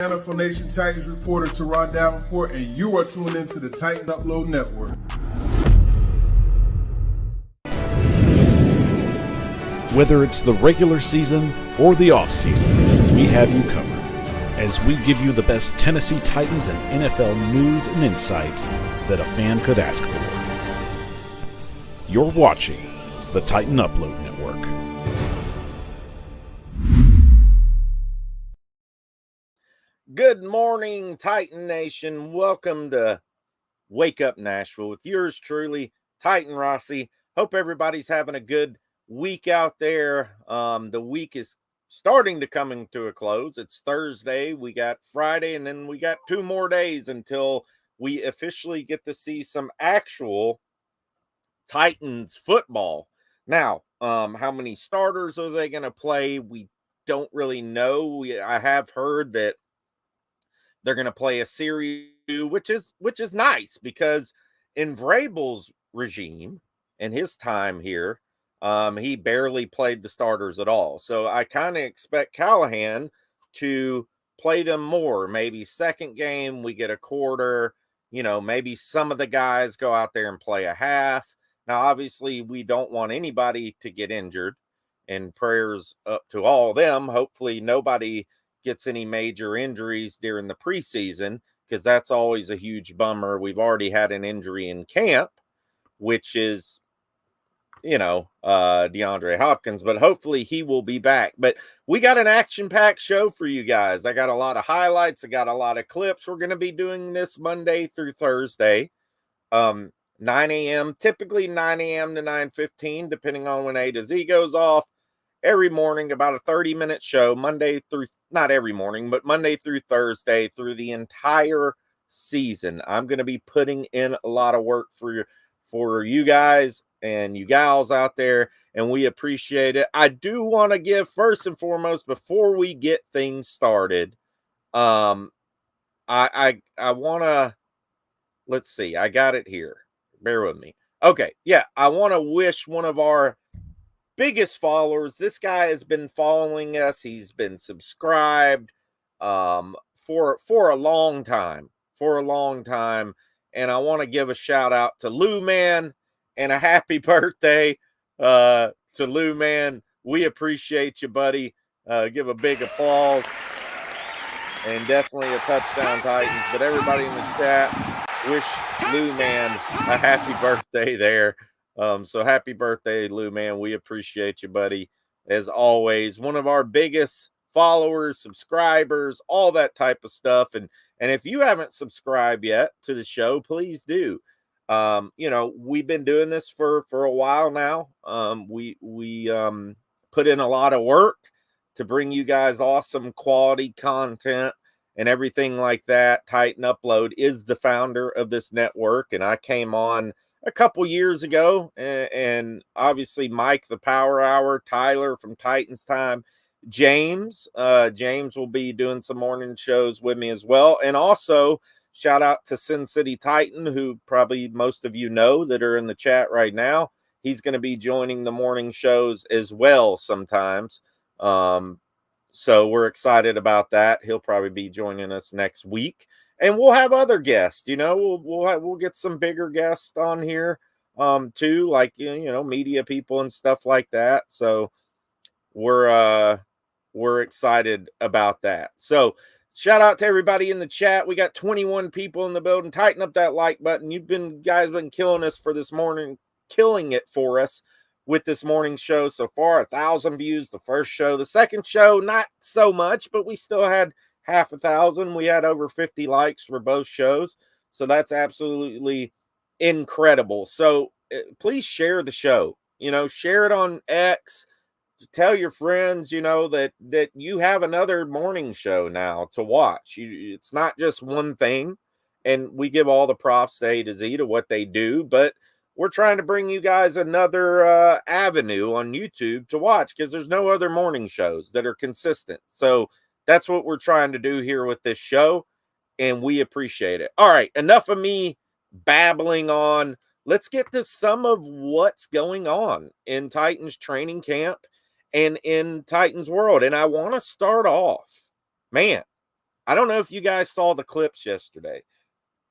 NFL Nation Titans reporter Turron Davenport, and you are tuned into the Titans Upload Network. Whether it's the regular season or the off-season, we have you covered as we give you the best Tennessee Titans and NFL news and insight that a fan could ask for. You're watching the Titan Upload Network. Good morning, Titan Nation. Welcome to Wake Up Nashville with yours truly, Titans Rossi. Hope everybody's having a good week out there. The week is starting to coming to a close. It's Thursday. We got Friday, and then we got 2 more days until we officially get to see some actual Titans football. Now, how many starters are they going to play? We don't really know. I have heard that they're going to play a series, which is nice because in Vrabel's regime and his time here, he barely played the starters at all. So I kind of expect Callahan to play them more. Maybe second game, we get a quarter. Maybe some of the guys go out there and play a half. Now, obviously, we don't want anybody to get injured, and prayers up to all of them. Hopefully, nobody gets any major injuries during the preseason, because that's always a huge bummer. We've already had an injury in camp, which is, DeAndre Hopkins, but hopefully he will be back. But we got an action-packed show for you guys. I got a lot of highlights. I got a lot of clips. We're going to be doing this Monday through Thursday, 9 a.m., typically 9 a.m. to 9:15, depending on when A to Z goes off. Every morning, about a 30-minute show, not every morning, but Monday through Thursday through the entire season. I'm going to be putting in a lot of work for you guys and you gals out there, and we appreciate it. I do want to give, first and foremost, before we get things started, I want to, let's see, I got it here. Bear with me. Okay, yeah, I want to wish one of our biggest followers. This guy has been following us. He's been subscribed for a long time. And I want to give a shout out to Lou Man and a happy birthday to Lou Man. We appreciate you, buddy. Give a big applause. And definitely a touchdown, Titans. But everybody in the chat, wish Lou Man a happy birthday there. So happy birthday, Lou Man. We appreciate you, buddy. As always, one of our biggest followers, subscribers, all that type of stuff. And if you haven't subscribed yet to the show, please do. We've been doing this for a while now. We put in a lot of work to bring you guys awesome quality content and everything like that. Titan Upload is the founder of this network, and I came on a couple years ago, and obviously Mike, the Power Hour, Tyler from Titans Time, James will be doing some morning shows with me as well. And also shout out to Sin City Titan, who probably most of you know that are in the chat right now. He's going to be joining the morning shows as well sometimes. So we're excited about that. He'll probably be joining us next week. And we'll have other guests, we'll get some bigger guests on here, too, like, media people and stuff like that. So we're excited about that. So shout out to everybody in the chat. We got 21 people in the building. Tighten up that like button. Guys been killing us for this morning, killing it for us with this morning show so far. 1,000 views the first show. The second show, not so much, but we still had half 1,000. We had over 50 likes for both shows. So that's absolutely incredible. So please share the show, share it on X, tell your friends, that you have another morning show now to watch. It's not just one thing, and we give all the props to A to Z to what they do, but we're trying to bring you guys another avenue on YouTube to watch, because there's no other morning shows that are consistent. So that's what we're trying to do here with this show, and we appreciate it. All right, enough of me babbling on. Let's get to some of what's going on in Titans training camp and in Titans world. And I want to start off, man, I don't know if you guys saw the clips yesterday.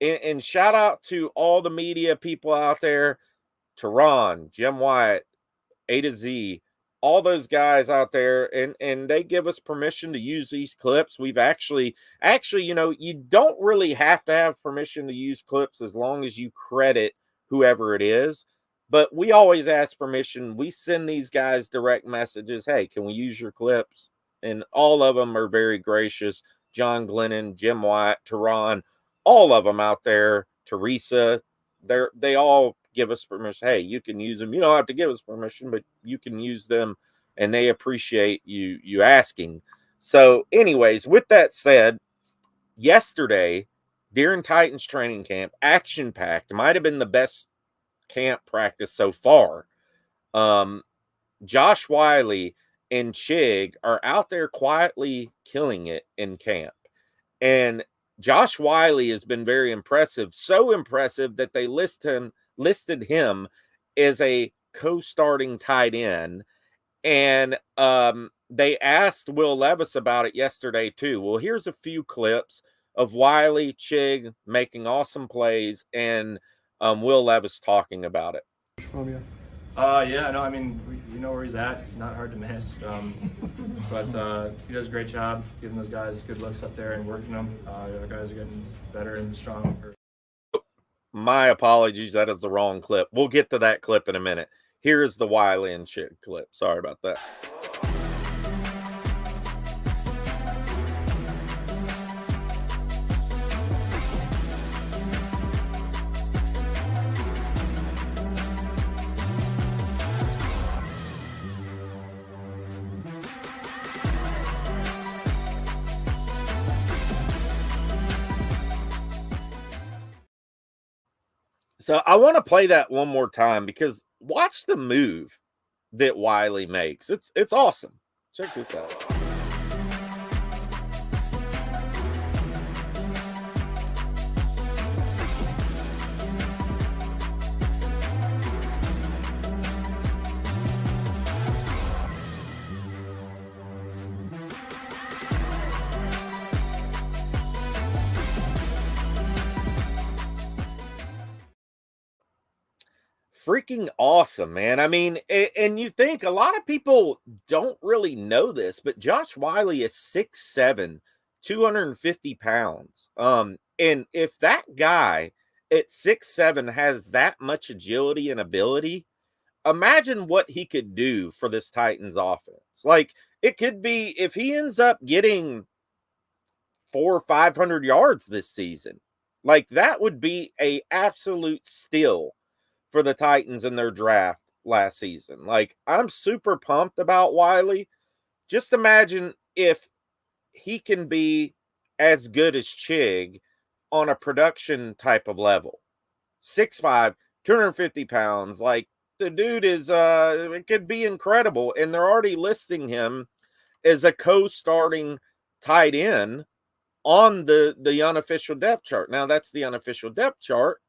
And shout out to all the media people out there, Turron, Jim Wyatt, A to Z, all those guys out there, and they give us permission to use these clips. We've actually, you know, you don't really have to have permission to use clips as long as you credit whoever it is. But we always ask permission. We send these guys direct messages. Hey, can we use your clips? And all of them are very gracious. John Glennon, Jim Wyatt, Turron, all of them out there, Teresa, they all give us permission. Hey, you can use them. You don't have to give us permission, but you can use them, and they appreciate you asking. So, anyways, with that said, yesterday during Titans training camp, action packed, might have been the best camp practice so far. Josh Whyle and Chig are out there quietly killing it in camp, and Josh Whyle has been very impressive. So impressive that they listed him as a co-starting tight end. And they asked Will Levis about it yesterday too. Well, here's a few clips of Whyle, Chig making awesome plays, and Will Levis talking about it. Yeah, no, I mean, you know where he's at. He's not hard to miss. But he does a great job giving those guys good looks up there and working them. The other guys are getting better and stronger. My apologies. That is the wrong clip. We'll get to that clip in a minute. Here is the Whyle and Chig clip. Sorry about that. So I want to play that one more time because watch the move that Whyle makes. It's awesome. Check this out. Freaking awesome, man. I mean, and you think a lot of people don't really know this, but Josh Whyle is 6'7", 250 pounds. And if that guy at 6'7" has that much agility and ability, imagine what he could do for this Titans offense. Like, it could be if he ends up getting 400 or 500 yards this season, like that would be a absolute steal for the Titans in their draft last season. Like, I'm super pumped about Whyle. Just imagine if he can be as good as Chig on a production type of level. 6'5", 250 pounds. Like, the dude is, it could be incredible. And they're already listing him as a co-starting tight end on the unofficial depth chart. Now, that's the unofficial depth chart,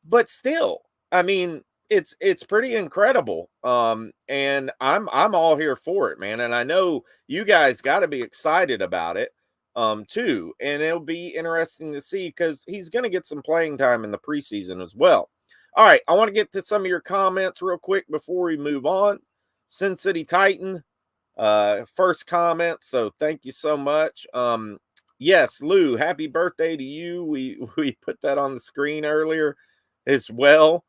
but still, I mean, it's pretty incredible. And I'm all here for it, man. And I know you guys got to be excited about it, too. And it'll be interesting to see because he's going to get some playing time in the preseason as well. All right, I want to get to some of your comments real quick before we move on. Sin City Titan, first comment. So thank you so much. Yes, Lou, happy birthday to you. We put that on the screen earlier as well.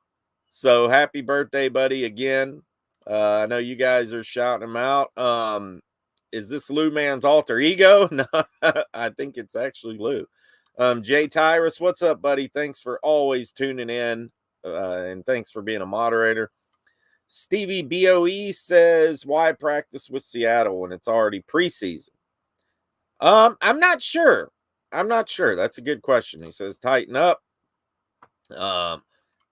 So happy birthday, buddy, again. I know you guys are shouting him out. Is this Lou Man's alter ego? No, I think it's actually Lou. Jay Tyrus, what's up, buddy? Thanks for always tuning in, and thanks for being a moderator. Stevie BOE says, why practice with Seattle when it's already preseason? I'm not sure. That's a good question. He says, tighten up.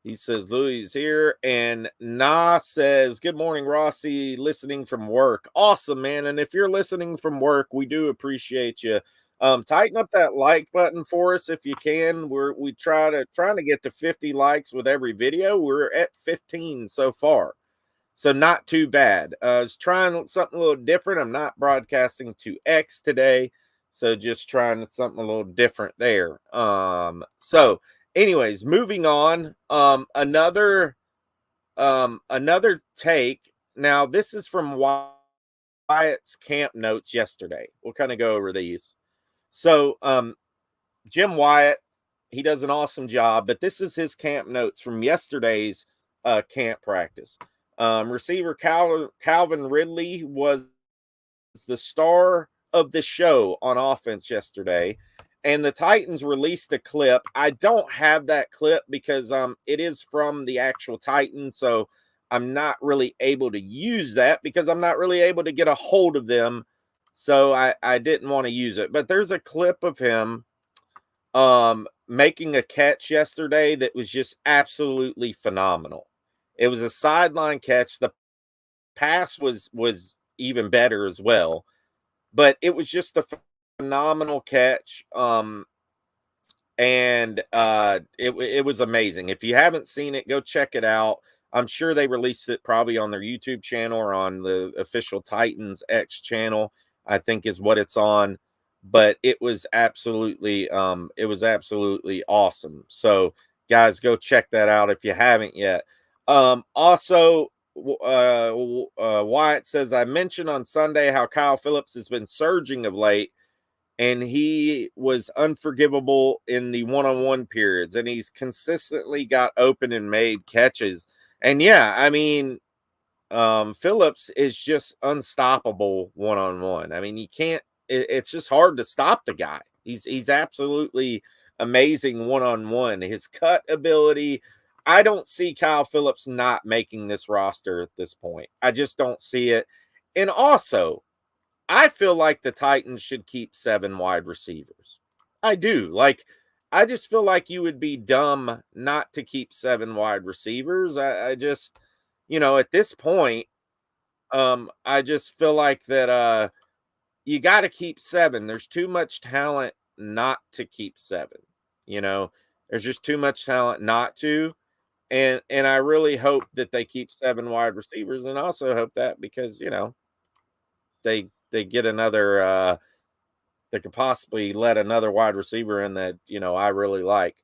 He says, Louis is here. And Na says, good morning, Rossi, listening from work. Awesome, man. And if you're listening from work, we do appreciate you. Tighten up that like button for us if you can. We trying to get to 50 likes with every video. We're at 15 so far. So not too bad. I was trying something a little different. I'm not broadcasting to X today. So just trying something a little different there. So anyways, moving on. Another take. Now, this is from Wyatt's camp notes yesterday. We'll kind of go over these. So Jim Wyatt, he does an awesome job, but this is his camp notes from yesterday's camp practice. Receiver Calvin Ridley was the star of the show on offense yesterday, and the Titans released a clip. I don't have that clip because it is from the actual Titans, so I'm not really able to use that because I'm not really able to get a hold of them, so I didn't want to use it. But there's a clip of him making a catch yesterday that was just absolutely phenomenal. It was a sideline catch. The pass was even better as well, but it was just a phenomenal catch. And it was amazing. If you haven't seen it, go check it out. I'm sure they released it probably on their YouTube channel or on the official Titans X channel, I think is what it's on. But it was absolutely awesome. So guys, go check that out if you haven't yet. Also, Wyatt says, I mentioned on Sunday how Kyle Phillips has been surging of late, and he was unforgivable in the one-on-one periods, and he's consistently got open and made catches. And yeah, I mean, Phillips is just unstoppable one-on-one. I mean, you can't, it's just hard to stop the guy. He's absolutely amazing one-on-one. His cut ability, I don't see Kyle Phillips not making this roster at this point. I just don't see it. And also, I feel like the Titans should keep 7 wide receivers. I do. Like, I just feel like you would be dumb not to keep 7 wide receivers. I just, at this point, I just feel like that you got to keep 7. There's too much talent not to keep 7. There's just too much talent not to. And I really hope that they keep 7 wide receivers, and also hope that because, they get another they could possibly let another wide receiver in that, I really like.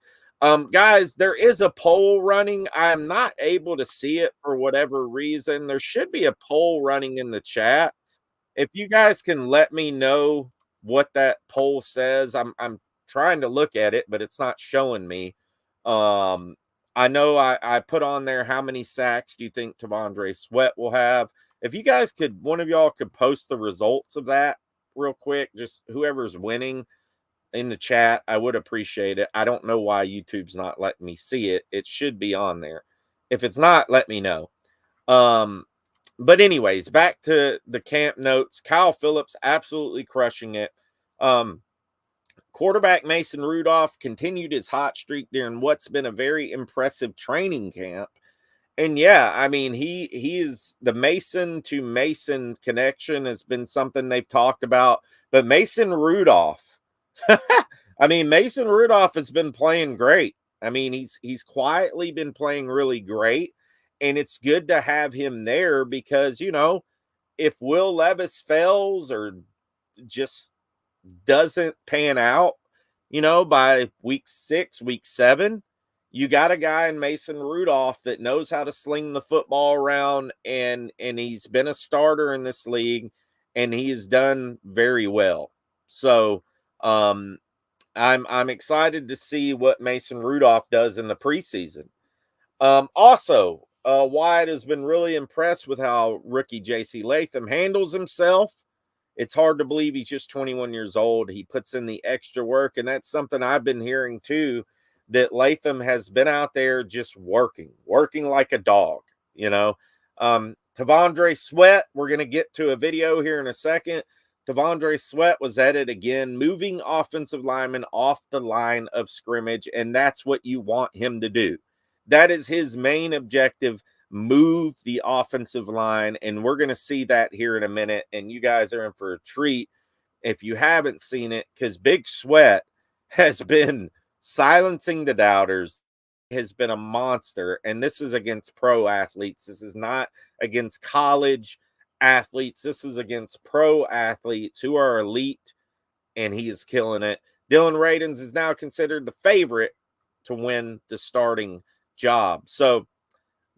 Guys, there is a poll running. I am not able to see it for whatever reason. There should be a poll running in the chat. If you guys can let me know what that poll says. I'm trying to look at it, but it's not showing me. I know I put on there how many sacks do you think T'Vondre Sweat will have. If you guys could, one of y'all could post the results of that real quick, just whoever's winning in the chat, I would appreciate it. I don't know why YouTube's not letting me see it. It should be on there. If it's not, let me know. But anyways, back to the camp notes. Kyle Phillips absolutely crushing it. Quarterback Mason Rudolph continued his hot streak during what's been a very impressive training camp. And yeah, I mean, he is the Mason to Mason connection has been something they've talked about. But Mason Rudolph, I mean, Mason Rudolph has been playing great. I mean, he's quietly been playing really great. And it's good to have him there because, if Will Levis fails or just doesn't pan out, by week 6, week 7, you got a guy in Mason Rudolph that knows how to sling the football around, and he's been a starter in this league, and he has done very well. So I'm excited to see what Mason Rudolph does in the preseason. Also, Wyatt has been really impressed with how rookie J.C. Latham handles himself. It's hard to believe he's just 21 years old. He puts in the extra work, and that's something I've been hearing too, that Latham has been out there just working like a dog, T'Vondre Sweat, we're going to get to a video here in a second. T'Vondre Sweat was at it again, moving offensive linemen off the line of scrimmage, and that's what you want him to do. That is his main objective. Move the offensive line, and we're going to see that here in a minute, and you guys are in for a treat if you haven't seen it, because Big Sweat has been silencing the doubters, has been a monster, and this is against pro athletes. This is not against college athletes. This is against pro athletes who are elite and he is killing it. Dylan Radins is now considered the favorite to win the starting job. So,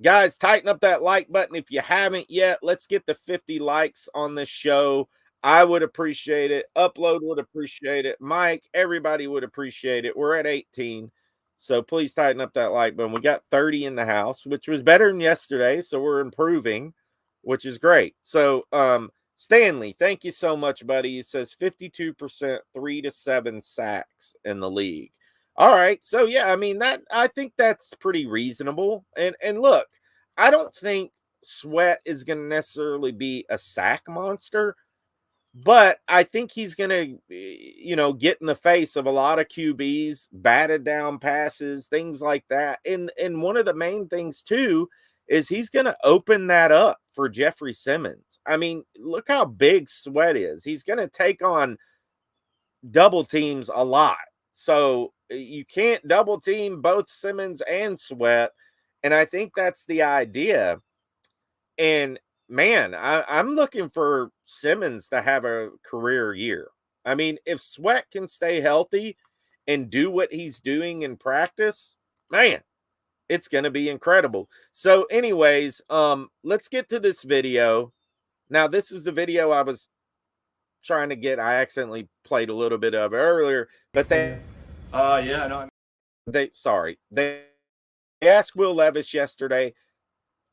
guys, tighten up that like button if you haven't yet. Let's get the 50 likes on this show. I would appreciate it. Upload would appreciate it. Mike, everybody would appreciate it. We're at 18. So please tighten up that like button. We got 30 in the house, which was better than yesterday. So we're improving, which is great. So, Stanley, thank you so much, buddy. He says 52%, 3 to 7 sacks in the league. All right. So yeah, I mean I think that's pretty reasonable. And look, I don't think Sweat is going to necessarily be a sack monster, but I think he's going to, get in the face of a lot of QBs, batted down passes, things like that. And one of the main things too is he's going to open that up for Jeffrey Simmons. I mean, look how big Sweat is. He's going to take on double teams a lot. So you can't double team both Simmons and Sweat. And I think that's the idea. And man, I'm looking for Simmons to have a career year. I mean, if Sweat can stay healthy and do what he's doing in practice, man, it's going to be incredible. So anyways, let's get to this video. Now, this is the video I was trying to get. I accidentally played a little bit of it earlier, but they asked Will Levis yesterday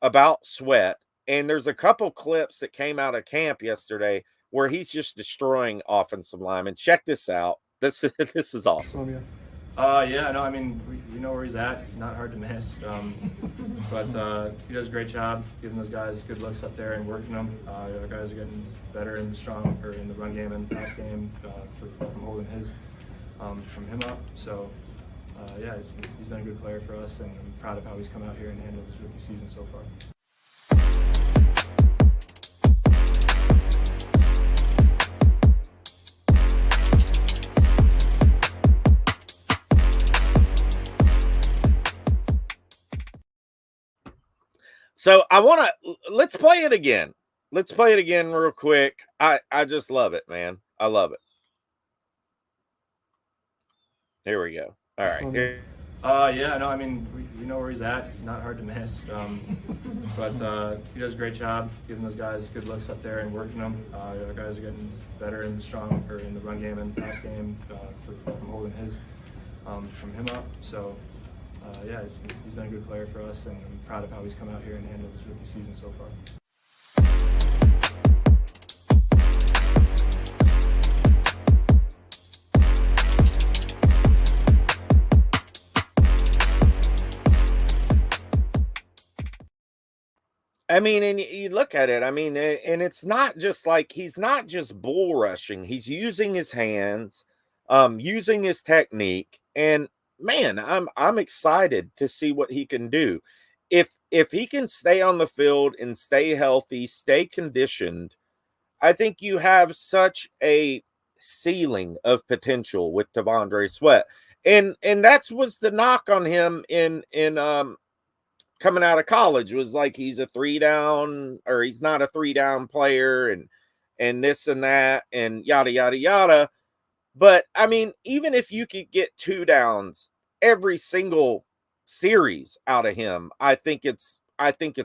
about Sweat, and there's a couple clips that came out of camp yesterday where he's just destroying offensive linemen. Check this out. This is awesome. I mean, we know where he's at. He's not hard to miss. But he does a great job giving those guys good looks up there and working them. Our guys are getting better in the run game and pass game from holding from him up. So he's been a good player for us, and I'm proud of how he's come out here and handled his rookie season so far. So let's play it again. Let's play it again real quick. I just love it, man. I love it. Here we go. All right. Here. I mean, we know where he's at. He's not hard to miss. But he does a great job giving those guys good looks up there and working them. Our guys are getting better and stronger in the run game and pass game from holding from him up. So he's been a good player for us, and I'm proud of how he's come out here and handled his rookie season so far. I mean, and you look at it, I mean, and it's not just like he's not just bull rushing. He's using his hands, using his technique, and man, I'm excited to see what he can do. If he can stay on the field and stay healthy, stay conditioned, I think you have such a ceiling of potential with T'Vondre Sweat. And that was the knock on him in coming out of college, was like he's a 3-down, or he's not a 3-down player, and this and that and yada yada yada. But I mean, even if you could get 2 downs every single series out of him, I think it's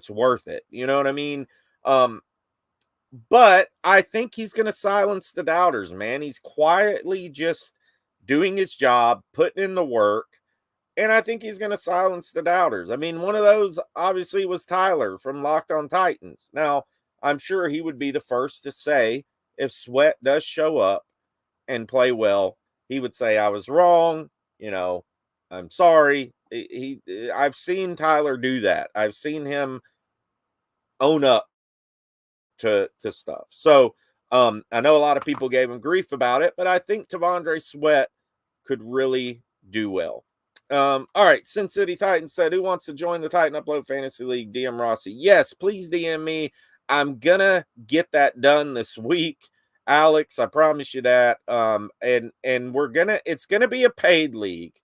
worth it. You know what I mean? But I think he's going to silence the doubters, man. He's quietly just doing his job, putting in the work, and I think he's going to silence the doubters. I mean, one of those obviously was Tyler from Locked On Titans. Now, I'm sure he would be the first to say, if Sweat does show up and play well, he would say, I was wrong. I'm sorry. I've seen Tyler do that. I've seen him own up to stuff. So I know a lot of people gave him grief about it, but I think T'Vondre Sweat could really do well. All right. Sin City Titans said, who wants to join the Titan Upload Fantasy League? DM Rossi. Yes, please DM me. I'm gonna get that done this week, Alex. I promise you that. And it's gonna be a paid league.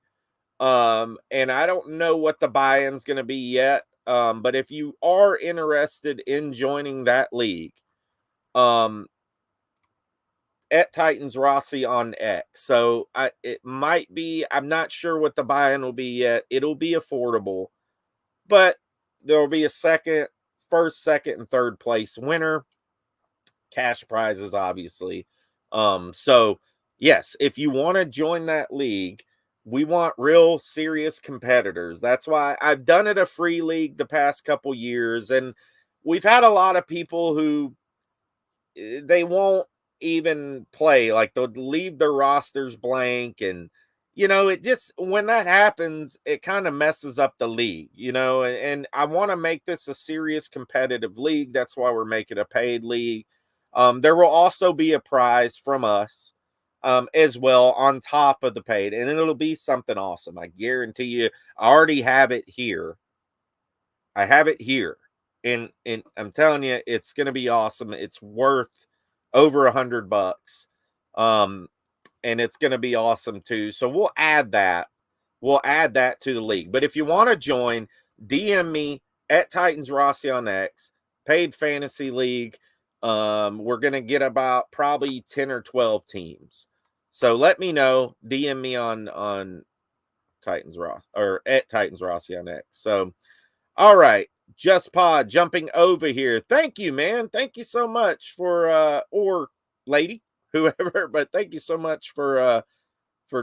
And I don't know what the buy-in's gonna be yet. But if you are interested in joining that league, and at Titans Rossi on X. So it might be, I'm not sure what the buy-in will be yet. It'll be affordable, but there will be a first, second, and third place winner. Cash prizes, obviously. So yes, if you want to join that league, we want real serious competitors. That's why I've done it a free league the past couple years, and we've had a lot of people who they won't even play, like they'll leave their rosters blank, and it just, when that happens, it kind of messes up the league, and I want to make this a serious competitive league. That's why we're making a paid league. There will also be a prize from us as well on top of the paid, and it'll be something awesome. I guarantee you. I already have it here. I have it here. And I'm telling you, it's going to be awesome. It's worth over $100. And it's going to be awesome too. So we'll add that. We'll add that to the league. But if you want to join, DM me at Titans Rossi on X, paid fantasy league. We're going to get about probably 10 or 12 teams. So let me know. DM me on Titans Rossi, or at Titans Rossi on X. So, all right. Just Pod jumping over here. Thank you, man. Thank you so much for or lady, whoever, but thank you so much for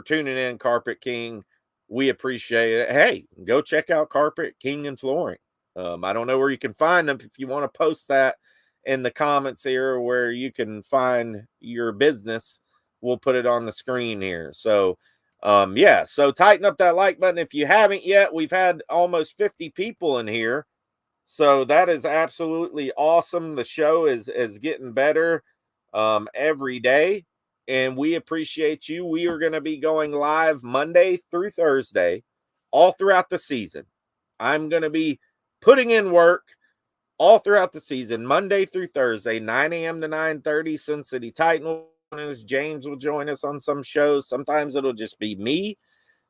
tuning in, Carpet King. We appreciate it. Hey, go check out Carpet King and Flooring. I don't know where you can find them. If you want to post that in the comments here where you can find your business, we'll put it on the screen here. So yeah, so tighten up that like button if you haven't yet. We've had almost 50 people in here. So that is absolutely awesome. The show is getting better every day, and we appreciate you. We are going to be going live Monday through Thursday all throughout the season. I'm going to be putting in work all throughout the season, Monday through Thursday, 9 a.m. to 9:30. Sin City Titan will join us. James will join us on some shows. Sometimes it'll just be me.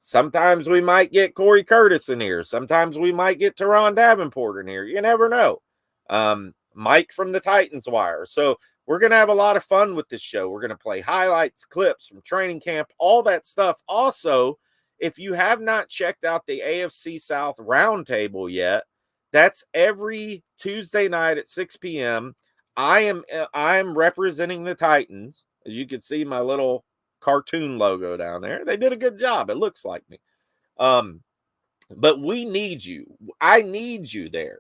Sometimes we might get Cory Curtis in here. Sometimes we might get Turron Davenport in here. You never know. Mike from the Titans Wire. So we're going to have a lot of fun with this show. We're going to play highlights, clips from training camp, all that stuff. Also, if you have not checked out the AFC South Roundtable yet, that's every Tuesday night at 6 p.m. I'm representing the Titans. As you can see, my little cartoon logo down there. They did a good job. It looks like me. But we need you. I need you there,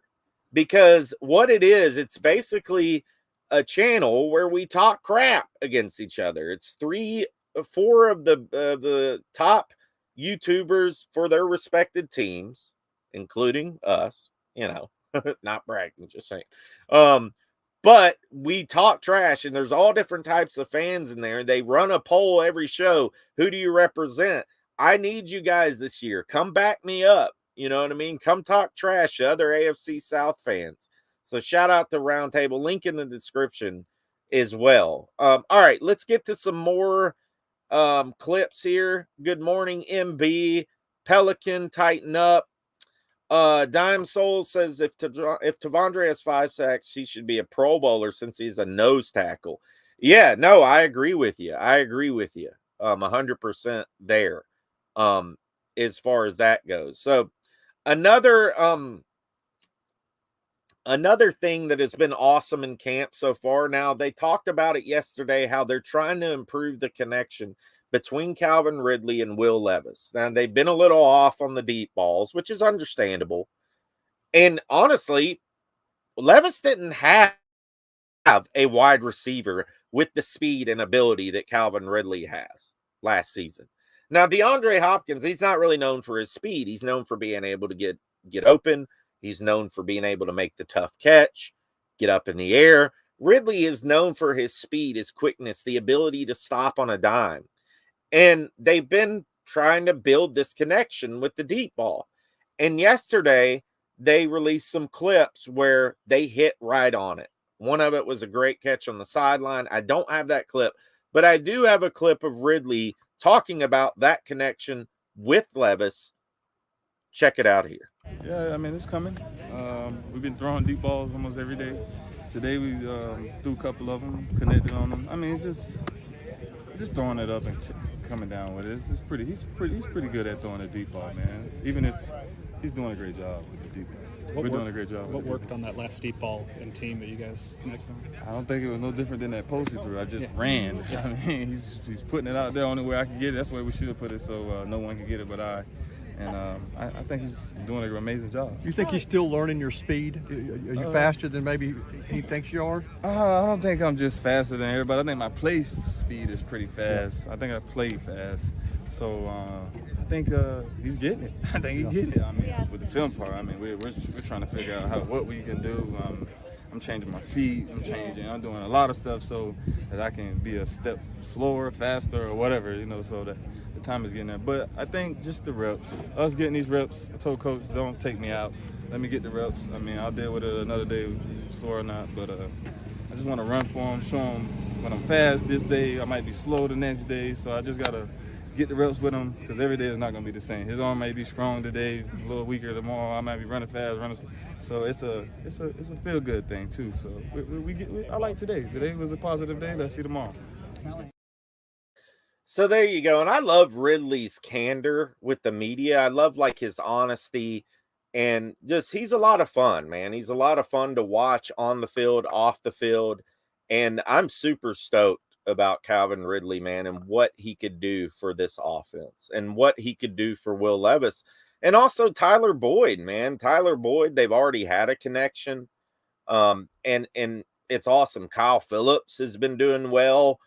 because what it is, it's basically a channel where we talk crap against each other. It's 4 of the top YouTubers for their respected teams, including us, not bragging, just saying. But we talk trash, and there's all different types of fans in there. They run a poll every show. Who do you represent? I need you guys this year. Come back me up. You know what I mean? Come talk trash to other AFC South fans. So shout out to Roundtable. Link in the description as well. All right, let's get to some more clips here. Good morning, MB. Pelican, tighten up. Dime Soul says if Tavondre has 5 sacks, he should be a Pro Bowler since he's a nose tackle. Yeah, no, I agree with you. 100% there. As far as that goes. So another thing that has been awesome in camp so far. Now, they talked about it yesterday, how they're trying to improve the connection between Calvin Ridley and Will Levis. Now, they've been a little off on the deep balls, which is understandable. And honestly, Levis didn't have a wide receiver with the speed and ability that Calvin Ridley has last season. Now, DeAndre Hopkins, he's not really known for his speed. He's known for being able to get open. He's known for being able to make the tough catch, get up in the air. Ridley is known for his speed, his quickness, the ability to stop on a dime. And they've been trying to build this connection with the deep ball. And yesterday, they released some clips where they hit right on it. One of it was a great catch on the sideline. I don't have that clip, but I do have a clip of Ridley talking about that connection with Levis. Check it out here. Yeah, I mean, it's coming. We've been throwing deep balls almost every day. Today we threw a couple of them, connected on them. I mean, it's just just throwing it up and coming down with it. It's just pretty. He's pretty good at throwing the deep ball, man. Even if he's doing a great job with the deep ball. We're doing a great job. What worked on that last deep ball and team that you guys connected on? I don't think it was no different than that post he threw. I just ran. I mean, he's putting it out there only way I can get it. That's where we should put it, so no one can get it but I. And I think he's doing an amazing job. You think he's still learning your speed? Are you faster than maybe he thinks you are? I don't think I'm just faster than everybody. I think my play speed is pretty fast. I think I play fast. So I think he's getting it. I think he's getting it. I mean, with the film part, I mean, we're trying to figure out what we can do. I'm changing my feet. I'm doing a lot of stuff so that I can be a step slower, faster, or whatever, so that the time is getting there. But I think just the reps, us getting these reps. I told coach, don't take me out. Let me get the reps. I mean, I'll deal with it another day, sore or not. But I just want to run for him, show him when I'm fast this day. I might be slow the next day, so I just gotta get the reps with him because every day is not going to be the same. His arm may be strong today, a little weaker tomorrow. I might be running fast, so it's a feel good thing too. So I like today. Today was a positive day. Let's see tomorrow. So there you go. And I love Ridley's candor with the media. I love like his honesty and just he's a lot of fun, man. He's a lot of fun to watch on the field, off the field, and I'm super stoked about Calvin Ridley, man, and what he could do for this offense and what he could do for Will Levis. And also Tyler Boyd, man. Tyler Boyd, they've already had a connection. And it's awesome. Kyle Phillips has been doing well.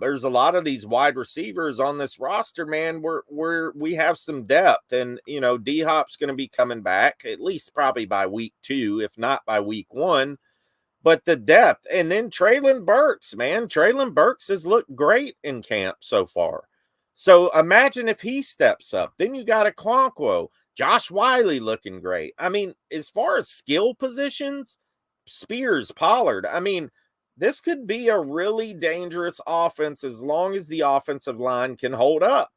There's a lot of these wide receivers on this roster, man, where we have some depth. And, D-Hop's going to be coming back, at least probably by week 2, if not by week 1. But the depth, and then Treylon Burks, man. Treylon Burks has looked great in camp so far. So imagine if he steps up. Then you got a Okonkwo, Josh Wiley looking great. I mean, as far as skill positions, Spears, Pollard, I mean, this could be a really dangerous offense as long as the offensive line can hold up.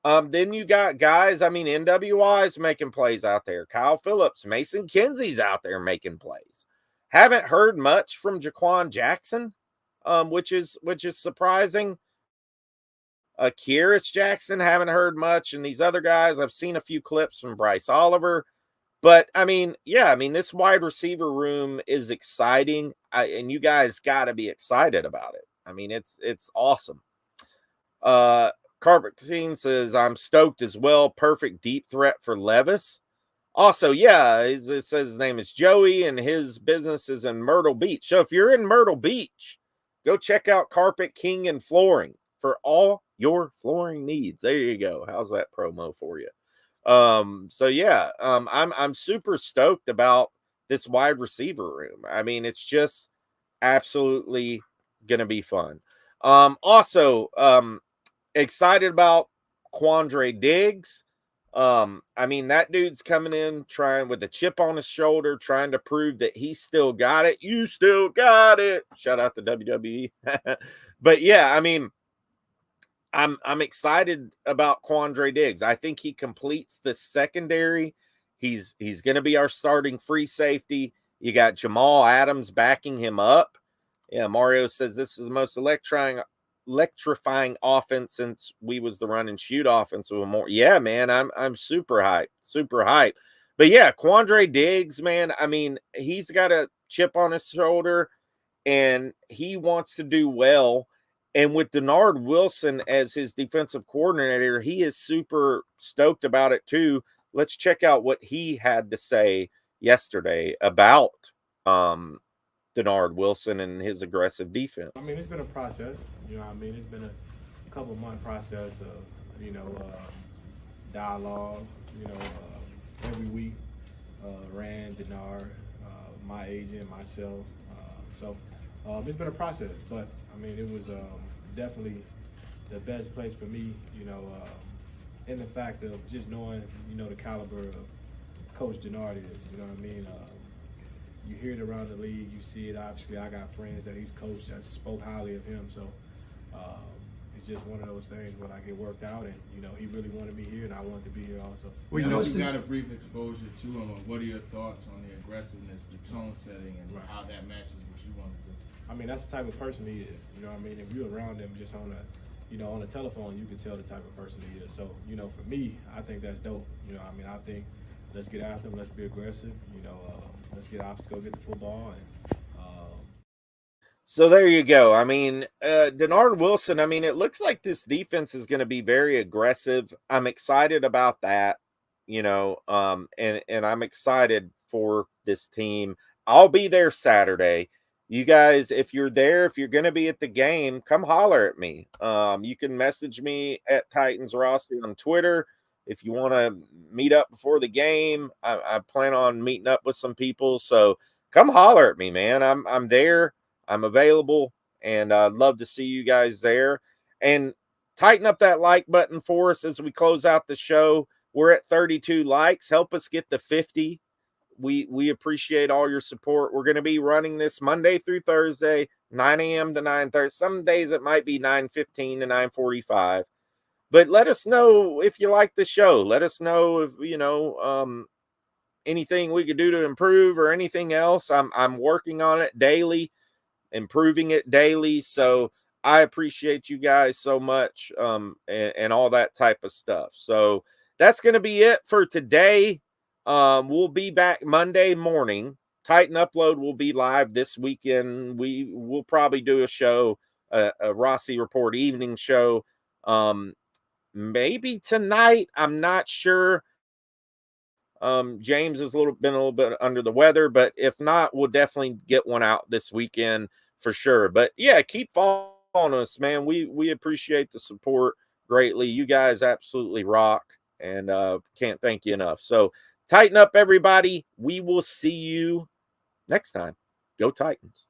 Then you got guys, I mean, NWI's making plays out there. Kyle Phillips, Mason Kinsey's out there making plays. Haven't heard much from Jaquan Jackson, which is surprising. Kyrus Jackson, haven't heard much. And these other guys, I've seen a few clips from Bryce Oliver. But, I mean, this wide receiver room is exciting. And you guys got to be excited about it. I mean, it's awesome. Carpet Team says, I'm stoked as well. Perfect deep threat for Levis. Also, it says his name is Joey and his business is in Myrtle Beach. So if you're in Myrtle Beach, go check out Carpet King and Flooring for all your flooring needs. There you go. How's that promo for you? I'm super stoked about this wide receiver room. I mean, it's just absolutely going to be fun. Excited about Quandre Diggs. I mean, that dude's coming in trying with a chip on his shoulder, trying to prove that he still got it. You still got it. Shout out to WWE. But yeah, I mean, I'm excited about Quandre Diggs. I think he completes the secondary. He's going to be our starting free safety. You got Jamal Adams backing him up. Yeah, Mario says this is the most electrifying offense since we was the run and shoot offense with more. Yeah, man, I'm super hyped. But yeah, Quandre Diggs, man, I mean, he's got a chip on his shoulder and he wants to do well. And with Denard Wilson as his defensive coordinator, he is super stoked about it too. Let's check out what he had to say yesterday about Denard Wilson and his aggressive defense. I mean, it's been a process. You know what I mean? It's been a couple-month process of, dialogue, every week, Rand, Denard, my agent, myself. It's been a process, but, I mean, it was definitely the best place for me, in the fact of just knowing, the caliber of Coach Denard is, you know what I mean? You hear it around the league, you see it. Obviously, I got friends that he's coached that spoke highly of him. So it's just one of those things when I get worked out, and he really wanted me here, and I wanted to be here also. Well, you got a brief exposure to him. What are your thoughts on the aggressiveness, the tone setting, and how that matches what you want to do? I mean, that's the type of person he is. You know what I mean? If you're around him just on a on the telephone, you can tell the type of person he is. So, for me, I think that's dope. I think let's get after him. Let's be aggressive. Let's get obstacles, get the football. So there you go. I mean, Denard Wilson, I mean, it looks like this defense is going to be very aggressive. I'm excited about that, and I'm excited for this team. I'll be there Saturday. You guys, if you're there, if you're going to be at the game, come holler at me. You can message me at Titans Rossi on Twitter. If you want to meet up before the game, I plan on meeting up with some people. So come holler at me, man. I'm there. I'm available, and I'd love to see you guys there. And tighten up that like button for us as we close out the show. We're at 32 likes. Help us get to 50. We appreciate all your support. We're going to be running this Monday through Thursday, 9 a.m. to 9:30. Some days it might be 9:15 to 9:45. But let us know if you like the show. Let us know if, anything we could do to improve or anything else. I'm working on it daily, improving it daily. So I appreciate you guys so much, and all that type of stuff. So that's going to be it for today. We'll be back Monday morning. Titan Upload will be live this weekend. We'll probably do a show, a Rossi Report evening show. Maybe tonight. I'm not sure. James has been a little bit under the weather, but if not, we'll definitely get one out this weekend for sure. But yeah, keep following us, man. We appreciate the support greatly. You guys absolutely rock, and can't thank you enough. So tighten up, everybody. We will see you next time. Go Titans.